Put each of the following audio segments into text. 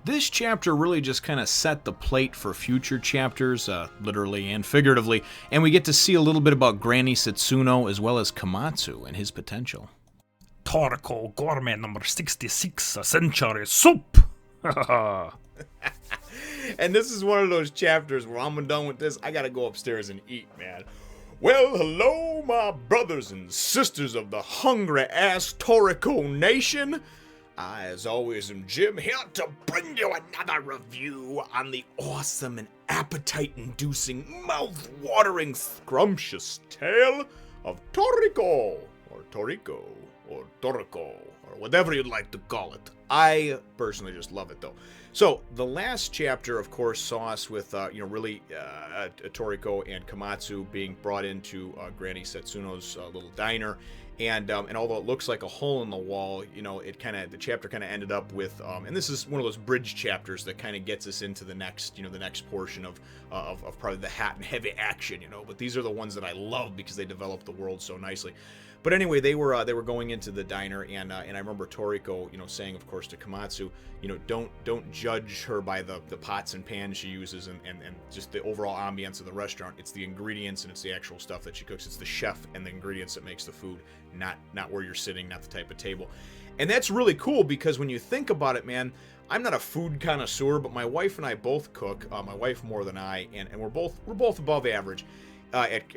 This chapter really just kind of set the plate for future chapters, literally and figuratively, and we get to see a little bit about Granny Setsuno as well as Komatsu and his potential. Toriko gourmet number 66, a century soup! And this is one of those chapters where I'm done with this, I gotta go upstairs and eat, man. Well, hello, my brothers and sisters of the hungry-ass Toriko Nation. I, as always, am Jim, here to bring you another review on the awesome and appetite-inducing, mouth-watering, scrumptious tale of Toriko, or Toriko, or Toriko, or whatever you'd like to call it. I personally just love it, though. So, the last chapter, of course, saw us with, Toriko and Komatsu being brought into Granny Setsuno's little diner. And although it looks like a hole in the wall, the chapter kind of ended up with, and this is one of those bridge chapters that kind of gets us into the next portion of probably the hot and heavy action, But these are the ones that I love because they develop the world so nicely. But anyway, they were going into the diner, and I remember Toriko, saying, of course, to Komatsu, don't judge her by the pots and pans she uses and just the overall ambience of the restaurant. It's the ingredients and it's the actual stuff that she cooks. It's the chef and the ingredients that makes the food, not where you're sitting, not the type of table. And that's really cool because when you think about it, man, I'm not a food connoisseur, but my wife and I both cook. My wife more than I, and we're both above average. At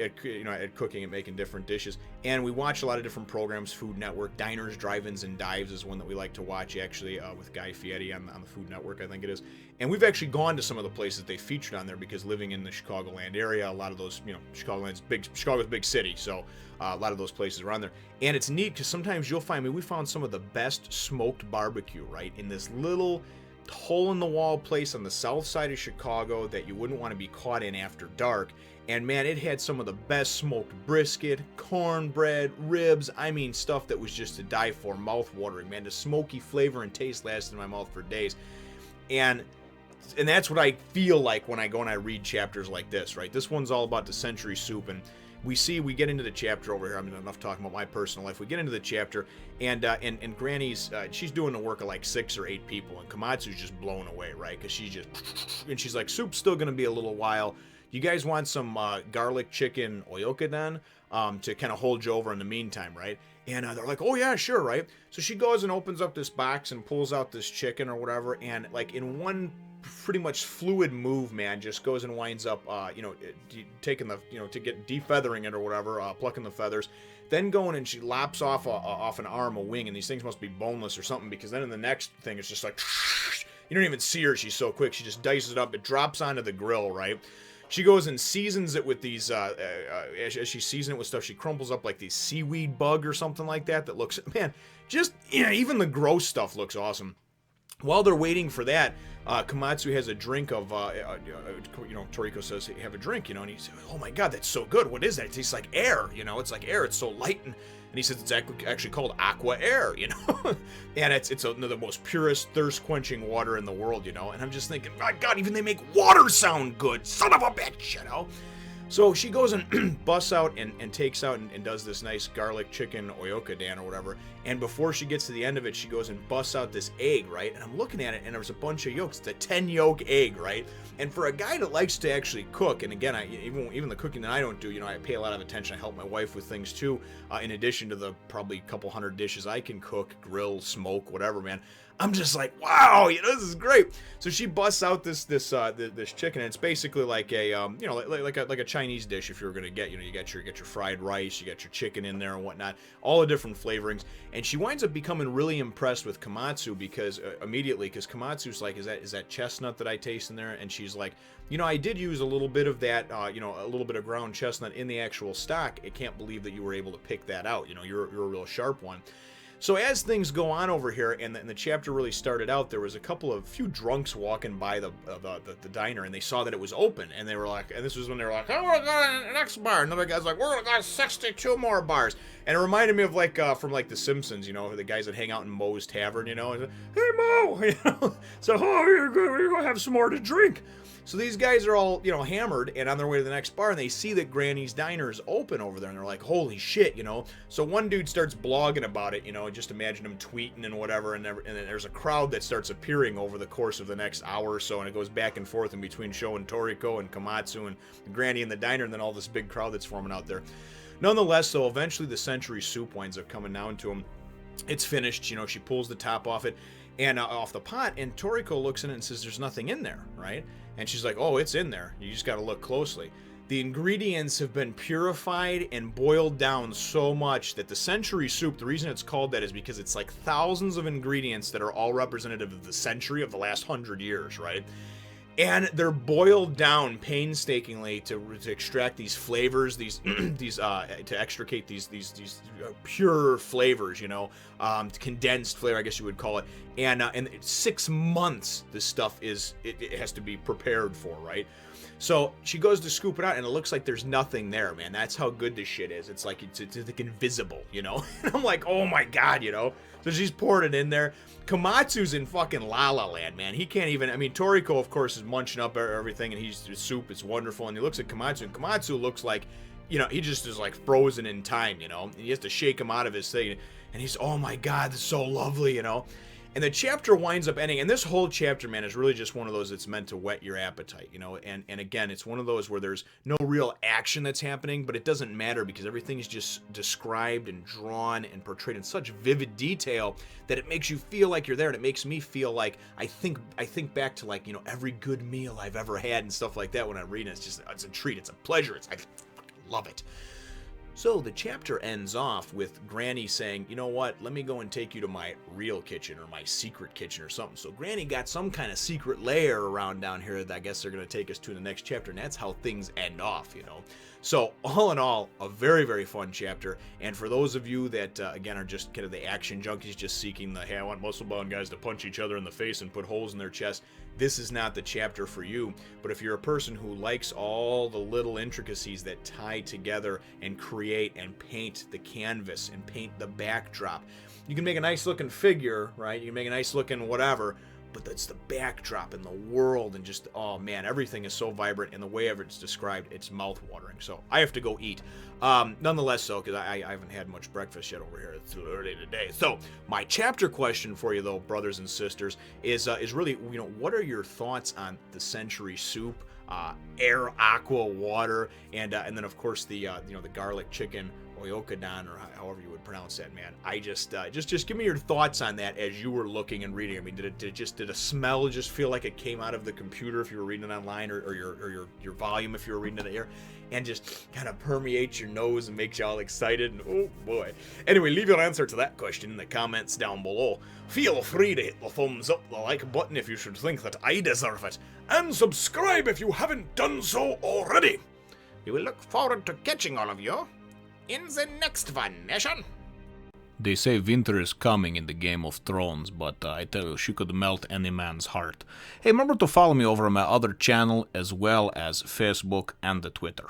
cooking and making different dishes, and we watch a lot of different programs. Food Network, Diners, Drive-Ins, and Dives is one that we like to watch, actually, with Guy Fieri on the Food Network, I think it is. And we've actually gone to some of the places they featured on there because living in the Chicagoland area, a lot of those, Chicago's a big city, so a lot of those places are on there. And it's neat because sometimes you'll find, we found some of the best smoked barbecue, right, in this little hole-in-the-wall place on the south side of Chicago that you wouldn't want to be caught in after dark. And man, it had some of the best smoked brisket, cornbread, ribs. I mean, stuff that was just to die for, mouth-watering, man. The smoky flavor and taste lasted in my mouth for days. And that's what I feel like when I go and I read chapters like this, right? This one's all about the century soup, and we get into the chapter over here. I'm enough talking about my personal life. We get into the chapter, and Granny's, she's doing the work of like 6 or 8 people, and Komatsu's just blown away, right? Because and she's like, soup's still going to be a little while. You guys want some garlic chicken oyokadan to kind of hold you over in the meantime, right? And they're like, oh yeah, sure, right? So she goes and opens up this box and pulls out this chicken or whatever, and like in one pretty much fluid move, man, just goes and winds up, taking the, to get defeathering it or whatever, plucking the feathers, then going and she lops off an arm, a wing, and these things must be boneless or something, because then in the next thing it's just like, you don't even see her, she's so quick, she just dices it up, it drops onto the grill, right? She goes and seasons it with these, as she seasons it with stuff, she crumples up like these seaweed bug or something like that looks, man, just, even the gross stuff looks awesome. While they're waiting for that, Komatsu has a drink of, Toriko says, hey, have a drink, and he says, oh my god, that's so good, what is that? It tastes like air, it's like air, it's so light, and he says it's actually called Aqua air, and it's the most purest, thirst-quenching water in the world, and I'm just thinking, my god, even they make water sound good, son of a bitch, So she goes and busts out and takes out and does this nice garlic chicken oyokadan or whatever. And before she gets to the end of it, she goes and busts out this egg, right? And I'm looking at it, and there's a bunch of yolks. It's a 10-yolk egg, right? And for a guy that likes to actually cook, and again, even the cooking that I don't do, I pay a lot of attention. I help my wife with things too, in addition to the probably couple hundred dishes I can cook, grill, smoke, whatever, man. I'm just like, wow, this is great. So she busts out this chicken, and it's basically like a like a Chinese dish. If you were gonna get, you got your fried rice, you got your chicken in there and whatnot, all the different flavorings. And she winds up becoming really impressed with Komatsu because because Komatsu's like, is that chestnut that I taste in there? And she's like, I did use a little bit of that, a little bit of ground chestnut in the actual stock. I can't believe that you were able to pick that out. You're a real sharp one. So as things go on over here, and the chapter really started out, there was a few drunks walking by the diner, and they saw that it was open, and they were like, and this was when they were like, oh, we're going to the next bar. Another guy's like, we're going to go to 62 more bars. And it reminded me of from The Simpsons, the guys that hang out in Moe's Tavern, and, hey Mo! You know? So, oh, you're going to have some more to drink. So these guys are all, you know, hammered and on their way to the next bar, and they see that Granny's Diner is open over there, and they're like, holy shit, you know? So one dude starts blogging about it, you know, just imagine him tweeting and whatever, and then there's a crowd that starts appearing over the course of the next hour or so, and it goes back and forth in between Sho and Toriko and Komatsu and Granny in the diner, and then all this big crowd that's forming out there. Nonetheless, though, eventually the Century Soup winds up coming down to him. It's finished, you know, she pulls the top off it, and off the pot, and Toriko looks in it and says, there's nothing in there, right? And she's like, oh, it's in there. You just got to look closely. The ingredients have been purified and boiled down so much that the Century Soup, the reason it's called that is because it's like thousands of ingredients that are all representative of the century of the last 100 years, right? And they're boiled down painstakingly to extract these flavors, these to extricate these pure flavors, you know, condensed flavor, I guess you would call it. And 6 months this stuff it has to be prepared for, right? So she goes to scoop it out, and it looks like there's nothing there, man. That's how good this shit is. It's like it's like invisible, you know. And I'm like, oh my god, you know. So she's poured it in there. Komatsu's in fucking La La Land, man. He can't even. I mean, Toriko, of course, is munching up everything, and his soup is wonderful. And he looks at Komatsu, and Komatsu looks like, you know, he just is like frozen in time, you know. And he has to shake him out of his thing, and he's, oh my god, this is so lovely, you know. And the chapter winds up ending, and this whole chapter, man, is really just one of those that's meant to whet your appetite, you know, and again, it's one of those where there's no real action that's happening, but it doesn't matter because everything is just described and drawn and portrayed in such vivid detail that it makes you feel like you're there, and it makes me feel like I think back to, like, you know, every good meal I've ever had and stuff like that when I'm reading it. It's a treat, it's a pleasure, I love it. So the chapter ends off with Granny saying, you know what, let me go and take you to my real kitchen or my secret kitchen or something. So Granny got some kind of secret lair around down here that I guess they're going to take us to in the next chapter, and that's how things end off, you know. So all in all, a very, very fun chapter. And for those of you that, again, are just kind of the action junkies just seeking the, hey, I want muscle-bound guys to punch each other in the face and put holes in their chest, this is not the chapter for you. But if you're a person who likes all the little intricacies that tie together and create and paint the canvas and paint the backdrop, you can make a nice looking figure, right? You can make a nice looking whatever, but that's the backdrop and the world and just, oh man, everything is so vibrant, and the way ever it's described, it's mouth-watering. So I have to go eat. Nonetheless, so, because I haven't had much breakfast yet over here. It's too early today. So my chapter question for you, though, brothers and sisters, is really, you know, what are your thoughts on the Century Soup, air, aqua, water, and then of course the you know, the garlic chicken oyokadan, or however you would pronounce that, man. I just give me your thoughts on that as you were looking and reading. I mean, did a smell just feel like it came out of the computer if you were reading it online, or your volume if you were reading it here, and just kind of permeates your nose and makes you all excited? And oh boy. Anyway, leave your answer to that question in the comments down below. Feel free to hit the thumbs up, the like button if you should think that I deserve it, and subscribe if you haven't done so already. We will look forward to catching all of you in the next one, nation. They say winter is coming in the Game of Thrones, but I tell you, she could melt any man's heart. Hey, remember to follow me over on my other channel as well as Facebook and the Twitter.